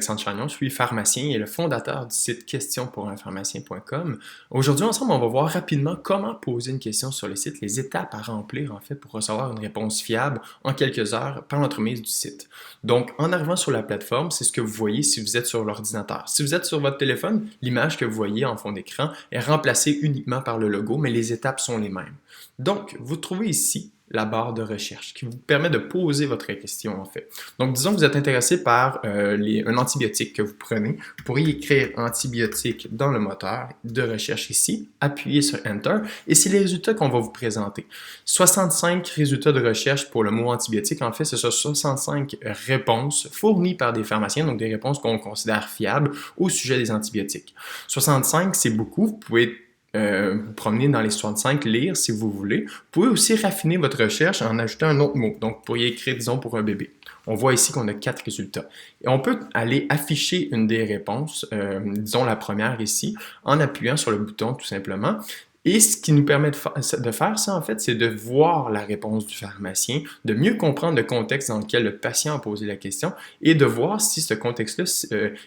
Alexandre Chagnon, je suis pharmacien et le fondateur du site questionspourumpharmacien.com. Aujourd'hui, ensemble, on va voir rapidement comment poser une question sur le site, les étapes à remplir en fait pour recevoir une réponse fiable en quelques heures par l'entremise du site. Donc, en arrivant sur la plateforme, c'est ce que vous voyez si vous êtes sur l'ordinateur. Si vous êtes sur votre téléphone, l'image que vous voyez en fond d'écran est remplacée uniquement par le logo, mais les étapes sont les mêmes. Donc, vous trouvez ici la barre de recherche qui vous permet de poser votre question en fait. Donc, disons que vous êtes intéressé par un antibiotique que vous prenez. Vous pourriez écrire antibiotique dans le moteur de recherche ici, appuyer sur Enter et c'est les résultats qu'on va vous présenter. 65 résultats de recherche pour le mot antibiotique. En fait, ce sont 65 réponses fournies par des pharmaciens, donc des réponses qu'on considère fiables au sujet des antibiotiques. 65, c'est beaucoup. Vous pouvez vous promener dans les 65, lire si vous voulez. Vous pouvez aussi raffiner votre recherche en ajoutant un autre mot. Donc, vous pourriez écrire, disons, pour un bébé. On voit ici qu'on a 4 résultats. Et on peut aller afficher une des réponses, disons la première ici, en appuyant sur le bouton tout simplement. Et ce qui nous permet de faire ça, en fait, c'est de voir la réponse du pharmacien, de mieux comprendre le contexte dans lequel le patient a posé la question et de voir si ce contexte-là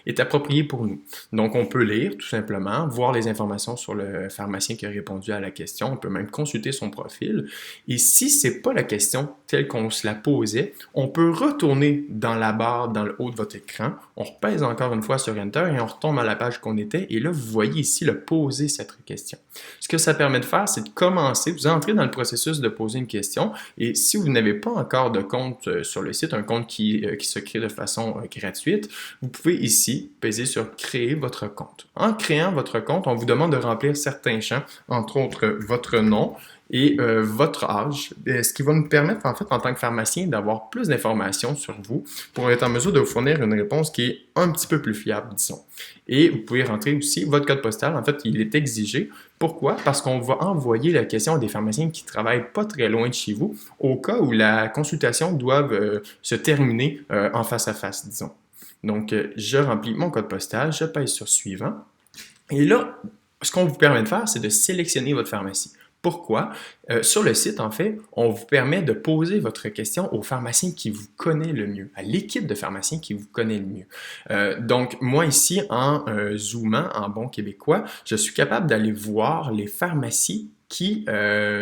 est approprié pour nous. Donc, on peut lire tout simplement, voir les informations sur le pharmacien qui a répondu à la question. On peut même consulter son profil. Et si ce n'est pas la question telle qu'on se la posait, on peut retourner dans la barre dans le haut de votre écran. On repèse encore une fois sur Enter et on retombe à la page qu'on était. Et là, vous voyez ici le poser cette question. Ce que ça permet de faire, c'est de commencer, vous entrez dans le processus de poser une question et si vous n'avez pas encore de compte sur le site, un compte qui se crée de façon gratuite, vous pouvez ici peser sur créer votre compte. En créant votre compte, on vous demande de remplir certains champs, entre autres votre nom et votre âge, ce qui va nous permettre en fait en tant que pharmacien d'avoir plus d'informations sur vous pour être en mesure de vous fournir une réponse qui est un petit peu plus fiable, disons. Et vous pouvez rentrer aussi votre code postal, en fait il est exigé. Pourquoi? Parce qu'on va envoyer la question à des pharmaciens qui ne travaillent pas très loin de chez vous au cas où la consultation doit se terminer en face à face, disons. Donc, je remplis mon code postal, je pèse sur suivant. Et là, ce qu'on vous permet de faire, c'est de sélectionner votre pharmacie. Pourquoi? Sur le site, en fait, on vous permet de poser votre question au pharmacien qui vous connaît le mieux, à l'équipe de pharmaciens qui vous connaît le mieux. Donc, moi ici, en zoomant en bon québécois, je suis capable d'aller voir les pharmacies qui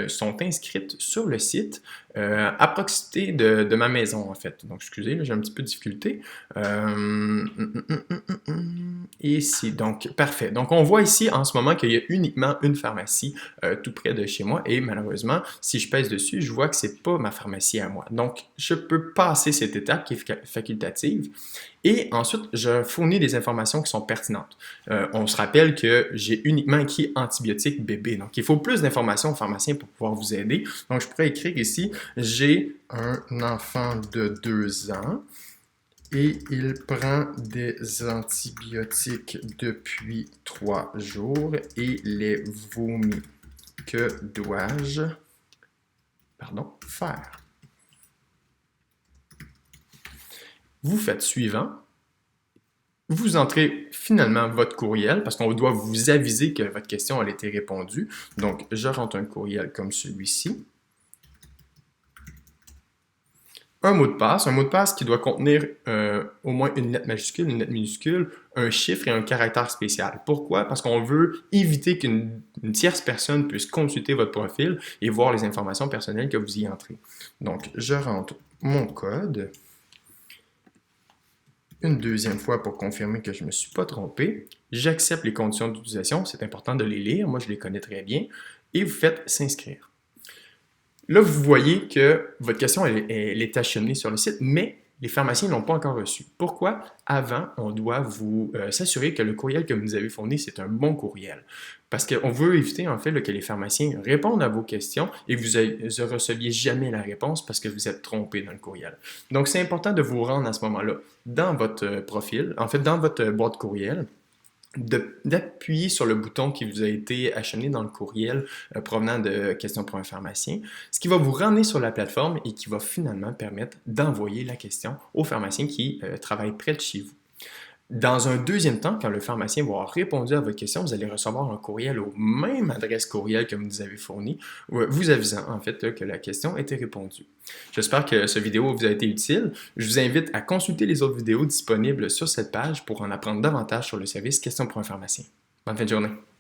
sont inscrites sur le site à proximité de ma maison, en fait. Donc, excusez, là, j'ai un petit peu de difficulté. Ici, donc, parfait. Donc, on voit ici en ce moment qu'il y a uniquement une pharmacie tout près de chez moi et malheureusement, si je pèse dessus, je vois que c'est pas ma pharmacie à moi. Donc, je peux passer cette étape qui est facultative et ensuite, je fournis des informations qui sont pertinentes. On se rappelle que j'ai uniquement écrit antibiotique bébé. Donc, il faut plus d'informations au pharmacien pour pouvoir vous aider. Donc, je pourrais écrire ici, j'ai un enfant de 2 ans et il prend des antibiotiques depuis 3 jours et les vomit. Que dois-je faire? Vous faites suivant. Vous entrez finalement votre courriel parce qu'on doit vous aviser que votre question a été répondue. Donc, je rentre un courriel comme celui-ci. Un mot de passe qui doit contenir au moins une lettre majuscule, une lettre minuscule, un chiffre et un caractère spécial. Pourquoi? Parce qu'on veut éviter qu'une tierce personne puisse consulter votre profil et voir les informations personnelles que vous y entrez. Donc, je rentre mon code une deuxième fois pour confirmer que je ne me suis pas trompé. J'accepte les conditions d'utilisation, c'est important de les lire, moi je les connais très bien, et vous faites s'inscrire. Là, vous voyez que votre question elle est tâchonnée sur le site, mais les pharmaciens ne l'ont pas encore reçu. Pourquoi? Avant, on doit vous s'assurer que le courriel que vous nous avez fourni, c'est un bon courriel. Parce qu'on veut éviter, en fait, là, que les pharmaciens répondent à vos questions et que vous ne receviez jamais la réponse parce que vous êtes trompé dans le courriel. Donc, c'est important de vous rendre à ce moment-là dans votre profil, en fait, dans votre boîte courriel, d'appuyer sur le bouton qui vous a été acheminé dans le courriel provenant de Questions pour un pharmacien, ce qui va vous ramener sur la plateforme et qui va finalement permettre d'envoyer la question au pharmacien qui travaille près de chez vous. Dans un deuxième temps, quand le pharmacien va avoir répondu à votre question, vous allez recevoir un courriel aux mêmes adresses courriel que vous nous avez fournies, vous avisant en fait là, que la question était répondue. J'espère que cette vidéo vous a été utile. Je vous invite à consulter les autres vidéos disponibles sur cette page pour en apprendre davantage sur le service Questions pour un pharmacien. Bonne fin de journée.